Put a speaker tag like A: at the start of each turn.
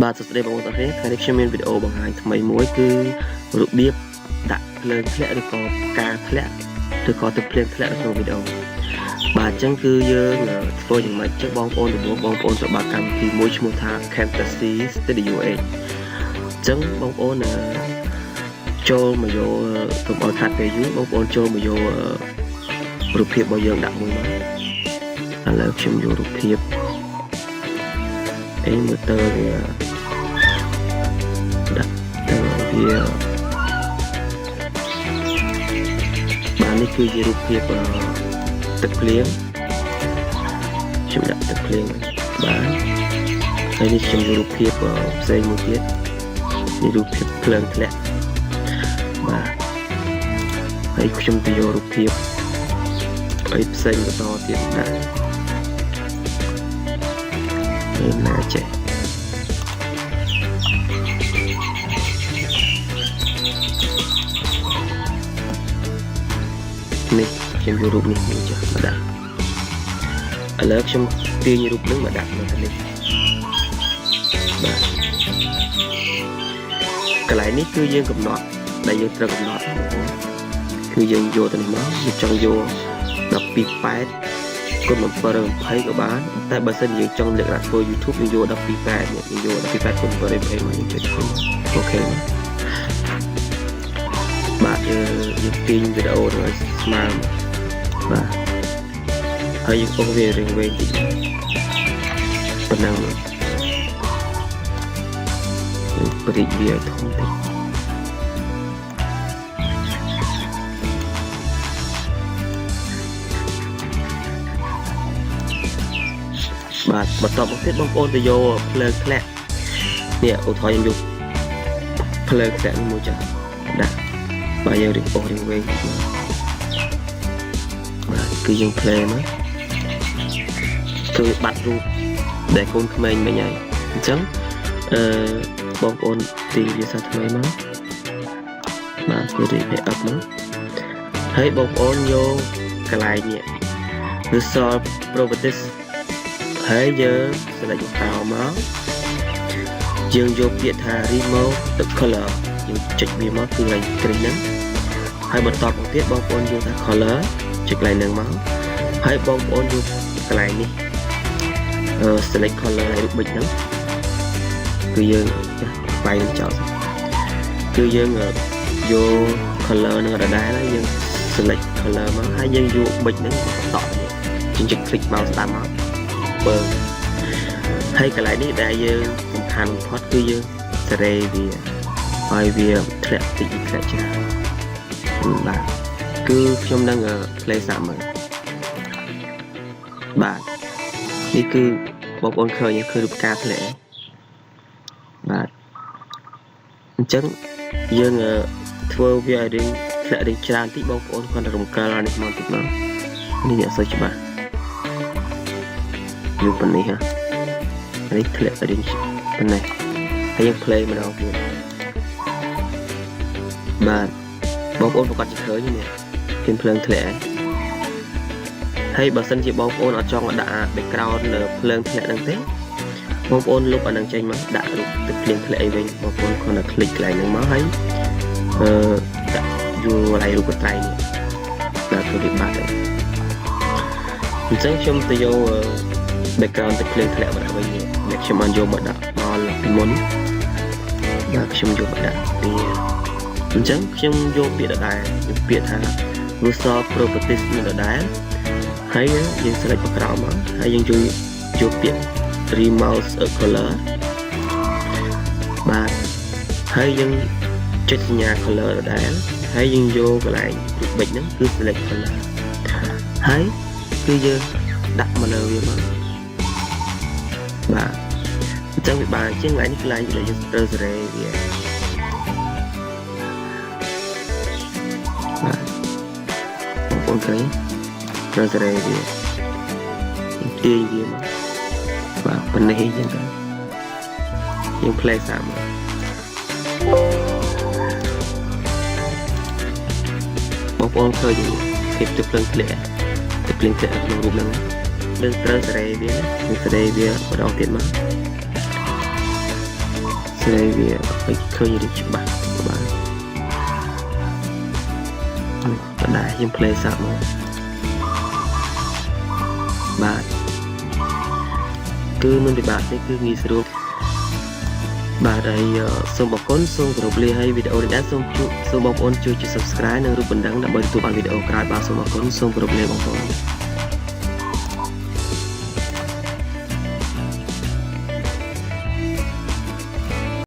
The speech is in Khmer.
A: បាទសួស្តីបងប្អូនទាំងអស់គ្នាថ្ងៃនេះខ្ញុំមានវីដេអូបង្ហាញថ្មីមួយគឺរបៀបដាក់ភ្លើងធ្លាក់ឬក៏ផ្កាធ្លាក់ឬក៏ទឹកភ្លៀងធ្លាក់នៅក្នុងវីដេអូបាទអញ្ចឹងគឺយើងធ្វើយ៉ាងម៉េចចឹងបងប្អូនទទួលបងប្អូនទៅបើកកម្មវិធីមួយឈ្មោះថា Camtasia Studio 8អញ្ចឹងបងប្អូនចូលមកយកកុំឲ្យខាត់ពេលយូរបងប្អូនចូលមកយករូបភាពរបស់យើងដាក់មួយមកឥឡូវខ្ញុំយករូបភាពមើលទៅវាដាក់ទៅវាបាទនេះគឺជារូបភាពទឹកភ្លៀងខ្ញុំដាក់ទឹកភ្លៀងបាទហើយនេះខ្ញុំយករូបភាពផ្សេងមួយទៀតនេះរូបភាពភ្លើងធ្លាក់បាទហើយខ្ញុំទៅយករូបភាពឲ្យផ្សេងបន្តទៀតដាក់ណាចេះនេះខ្ញុំយករូបនេះមកចាស់មកដាក់ឥឡូវខ្ញុំទាញរូបនេះមកដាក់នៅនេះបាទកន្លែងនេះគឺយើងកំណត់ដែលយើងត្រូវកំណត់គឺយើងយកទៅនេះមកយើងចង់យក12.8 គុណ720ក៏បានតែបើសិនយើងចង់លក្ខណៈធ្វើ YouTube យើងយក12.8នេះយើងយក12.8គុណ720មកយើងចុចអូខេបាទយើងទាញវីដេអូនឹងឲ្យស្មើបាទហើយយើងអូសវារៀងវែងតិចប៉ុណ្ណឹងព្រីកវាធំតិចបាទបន្តមកទៀតបងប្អូនទៅយកភ្លើងធ្លាក់នេះឧទាហរណ៍ខ្ញុំយកភ្លើងធ្លាក់នេះមួយចាស់ដាក់បាទយើងរៀបអូសរៀងវែងបាទគឺយើងផ្លេមកគឺបាត់រូបដែលកូនក្មេងមិញហើយអញ្ចឹងបងប្អូនទីវាសាថ្មីមកបាទគឺរៀបឲ្យអប់មកហើយបងប្អូនយកកន្លែងនេះ Resolve Propertiesហើយយើង select ក្រៅមកយើងយកពាក្យថា remove the color យើងចុចវាមកគឺកន្លែងគ្រីហ្នឹងហើយបន្តមកទៀតបងប្អូនយកថា color ចុចកន្លែងហ្នឹងមកហើយបងប្អូនយកកន្លែងនេះselect color ឲ្យរូបប៊ិចហ្នឹងគឺយើងបាយនឹងចោលគឺយើងយក color នឹងដដែលហើយយើង select color មកហើយយើងយកប៊ិចហ្នឹងបន្តយើងចុច click mouse តាមមកបើហើយកន្លែងនេះដែលយើងសំខាន់បំផុតគឺយើងសេរីវាឲ្យវាធ្លាក់តិចធ្លាក់ច្រើនបាទគឺខ្ញុំនឹង play សាក់មើលបាទនេះគឺបងប្អូនឃើញរូបការធ្លាក់បាទអញ្ចឹងយើងធ្វើវាឲ្យរៀងធ្លាក់រៀងច្រើនតិចបងប្អូនគាត់រំកិលអានេះមកតិចមកនេះអត់សូវច្បាស់យកប៉ុណ្នេះហ៎នេះធ្លាក់រៀងប៉ុណ្ណេះហើយយើង play ម្ដងទៀតបាទបងប្អូនប្រកាសជាឃើញនេះគេភ្លើងធ្លាក់ហើយបើសិនជាបងប្អូនអត់ចង់ដាក់ background លើភ្លើងធ្លាក់ហ្នឹងទេបងប្អូនលុបអាហ្នឹងចេញមកដាក់រូបទឹកភ្លៀងធ្លាក់អីវិញបងប្អូនគ្រាន់តែ click កន្លែងហ្នឹងមកហើយដាក់យកកន្លែងរូបកន្ត្រៃនេះដាក់ទៅវាបាត់ហើយអញ្ចឹងខ្ញុំទៅយក background ទឹកភ្លៀងធ្លាក់មកដាក់វិញនេះខ្ញុំបានយកមកដាក់មកពីមុនបាទខ្ញុំយកមកដាក់វាអញ្ចឹងខ្ញុំយកពាក្យដដែលពាក្យថា Resolve Properties នេះដដែលហើយយើង select ក្រោមមកហើយយើងយកពាក្យ Remove Color បាទហើយយើងចុចសញ្ញា color ដដែលហើយយើងយកកន្លែងរូបប៊ិចហ្នឹងគឺ select color ហើយគឺយើងដាក់មកលើវាមកបាទអញ្ចឹងវាបានជាងកន្លែងនេះកន្លែងដែលយើងត្រូវសេរីវាបាទបងប្អូនឃើញត្រូវសេរីវាទាញវាមកបាទប៉ុណ្ណេះអញ្ចឹងទៅយើង play សាមបងប្អូនឃើញភាពទឹកភ្លើងធ្លាក់ក្នុងរូបហ្នឹងយើងត្រូវសេរីវាម្ដងទៀតមក display វាឲ្យឃើញរូបច្បាស់ក៏បានបដាខ្ញុំ play សាប់មកបាទគឺមិនពិបាកទេគឺងាយស្រួលបាទហើយសូមអរគុណសូមគោរពលាហើយវីដេអូនេះដែរសូមបងប្អូនជួយ subscribe និងរូបបណ្ដឹងដើម្បីទទួលបានវីដេអូក្រោយបាទសូមអរគុណសូមគោរពលាបងប្អូន